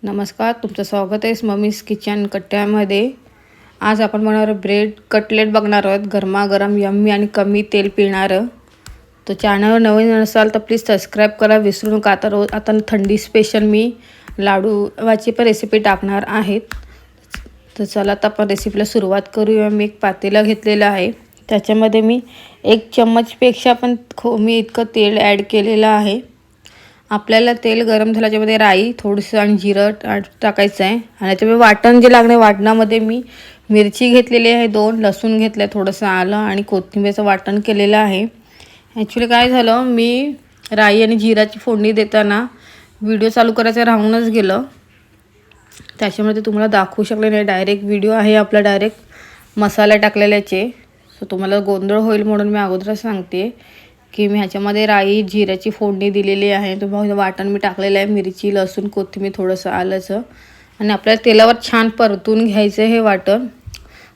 नमस्कार, तुमचं स्वागत आहे मम्मीज किचन कट्ट्यामध्ये। आज आपण बनवणार ब्रेड कटलेट बघणार आहोत, गरमागरम यम्मी आणि कमी तेल पिणारं। तो चॅनलवर नवीन असाल तर प्लीज सबस्क्राइब करा विसरू नका। आता थंडी स्पेशल मी लाडूची पण रेसिपी टाकणार आहे। तर चला आता आपण रेसिपीला सुरुवात करूया। मी एक पातेला घेतलेला आहे, त्याच्यामध्ये मी 1 चम्मचपेक्षा पण मी इतकं तेल ॲड केलेलं आहे। आपल्याला तेल गरम झालं, त्याच्यामध्ये राई थोडंसं आणि जिरं टाकायचं आहे। आणि त्याच्यामध्ये वाटण जे लागणे, वाटणामध्ये मी मिरची घेतलेली आहे, 2 लसूण घेतले, थोडंसं आलं आणि कोथिंबीरचं वाटण केलेलं आहे। ॲक्च्युली काय झालं, मी राई आणि जिराची फोडणी देताना व्हिडिओ चालू करायचं राहूनच गेलं, त्याच्यामुळे ते तुम्हाला दाखवू शकले नाही। डायरेक्ट व्हिडिओ आहे आपला, डायरेक्ट मसाला टाकलेल्याचे, सो तुम्हाला गोंधळ होईल म्हणून मी अगोदरच सांगते की मी ह्याच्यामध्ये राई जिऱ्याची फोडणी दिलेली आहे। तुम्ही वाटण मी टाकलेलं आहे, मिरची लसूण कोथिंबीर थोडंसं आलंचं, आणि आपल्याला तेलावर छान परतून घ्यायचं। हे वाटण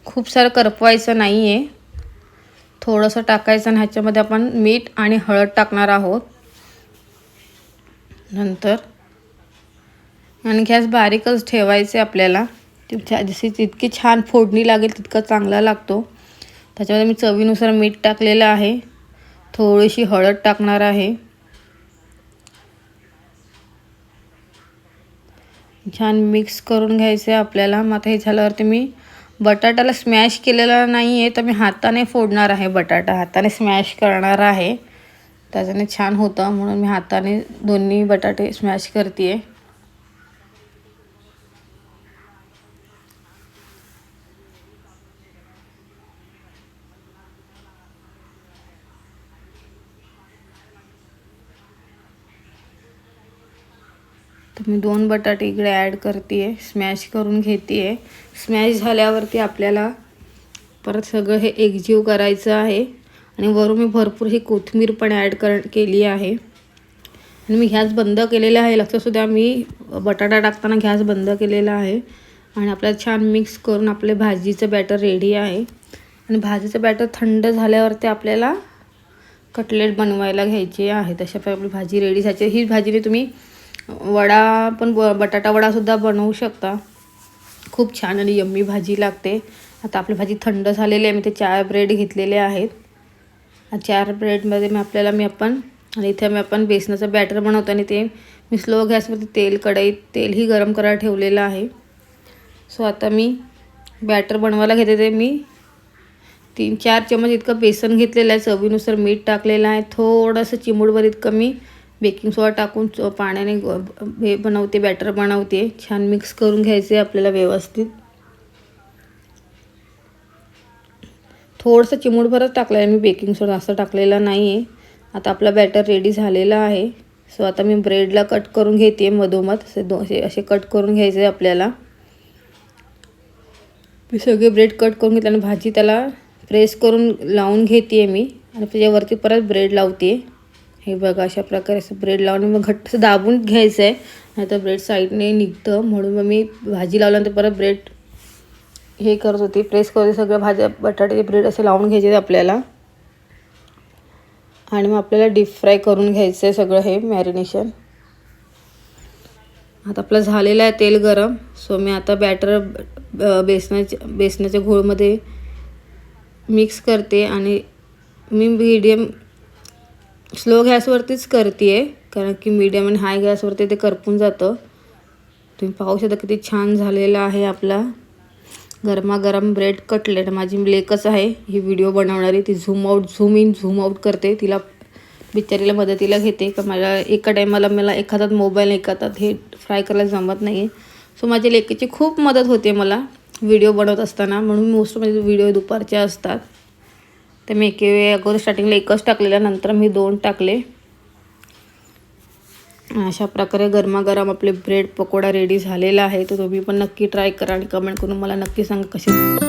खूप सारं करपवायचं नाही आहे, थोडंसं टाकायचं। आणि ह्याच्यामध्ये आपण मीठ आणि हळद टाकणार आहोत नंतर। आणि गॅस बारीकच ठेवायचे आपल्याला, जशी जितकी छान फोडणी लागेल तितका चांगला लागतो। त्याच्यामध्ये मी चवीनुसार मीठ टाकलेलं आहे, थोडीशी हळद टाकणार आहे। छान मिक्स करून घ्यायचं आहे आपल्याला। मग आता हे झाल्यावरती मी बटाट्याला स्मॅश केलेला नाही आहे, तर मी हाताने फोडणार आहे। बटाटा हाताने स्मॅश करणार आहे, त्याच्याने छान होतं, म्हणून मी हाताने दोन्ही बटाटे स्मॅश करते आहे। तर मी 2 बटाटे इकडे ॲड करते आहे, स्मॅश करून घेते आहे। स्मॅश झाल्यावरती आपल्याला परत सगळं हे एकजीव करायचं आहे। आणि वरून मी भरपूर ही कोथिंबीर पण ॲड केली आहे। आणि मी गॅस बंद केलेला आहे, लक्ष असू द्या, मी बटाटा टाकताना गॅस बंद केलेला आहे। आणि आपल्याला छान मिक्स करून आपले भाजीचं बॅटर रेडी आहे। आणि भाजीचं बॅटर थंड झाल्यावरती आपल्याला कटलेट बनवायला घ्यायचे आहे। तशा प्रकारे आपली भाजी रेडी झाली। ही भाजीने तुम्ही वडा पण, बटाटा वडासुद्धा बनवू शकता, खूप छान आणि यम्मी भाजी लागते। आता आपली भाजी थंड झालेली आहे, मी ते 4 ब्रेड घेतलेले आहेत। 4 ब्रेडमध्ये मी आपण बेसनाचं बॅटर बनवतो। आणि ते मी स्लो गॅसवरती कढईत तेलही गरम करायला ठेवलेलं आहे। सो आता मी बॅटर बनवायला घेते। ते मी 3-4 चम्मच इतकं बेसन घेतलेलं आहे, चवीनुसार मीठ टाकलेलं आहे, थोडंसं चिमूटभर इतकं मी बेकिंग सोडा टाकून पाण्याने हे बनवते, बॅटर बनवते। छान मिक्स करून घ्यायचे आपल्याला व्यवस्थित। थोडंसं चिमूटभरच टाकलं आहे मी बेकिंग सोडा, असं टाकलेला नाही आहे। आता आपला बॅटर रेडी झालेला आहे। सो आता मी ब्रेडला कट करून घेते, मधोमध असे कट करून घ्यायचे आपल्याला। मी सगळे ब्रेड कट करून घेतले आणि भाजी त्याला प्रेस करून लावून घेते मी, आणि त्याच्यावरती परत ब्रेड लावते। हे बघा, अशा प्रकारे असं ब्रेड लावून मग घट्ट दाबून घ्यायचं आहे, नाही तर ब्रेड साईडने निघतं। म्हणून मग मी भाजी लावल्यानंतर परत ब्रेड हे करत होती, प्रेस करते। सगळं भाज्या बटाटे ब्रेड असे लावून घ्यायचे आपल्याला। आणि मग आपल्याला डीप फ्राय करून घ्यायचं आहे सगळं हे मॅरिनेशन। आता आपलं झालेलं आहे तेल गरम। सो मी आता बॅटर बेसनाच्या घोळमध्ये मिक्स करते। आणि मी स्लो गॅसवरतीच करते आहे, कारण की मीडियम आणि हाय गॅसवरती ते करपून जातं। तुम्ही पाहू शकता किती छान झालेला आहे आपला गरमागरम ब्रेड कटलेट। माझी लेकच आहे ही व्हिडिओ बनवणारी, ती झूम इन झूम आउट करते, तिला बिचारीला मदतीला घेते। का मला एका टायमाला मला एका हातात मोबाईल, एका हातात हे फ्राय करायला जमत नाही आहे। सो माझ्या लेकीची खूप मदत होते मला व्हिडिओ बनवत असताना, म्हणून मोस्ट माझे व्हिडिओ दुपारच्या असतात। तर मी अगोदर स्टार्टिंगला 1च टाकलेला, नंतर मी 2 टाकले। अशा प्रकारे गरमागरम आपले ब्रेड पकोडा रेडी झालेला आहे। तर तुम्ही पण नक्की ट्राय करा आणि कमेंट करून मला नक्की सांगा कसे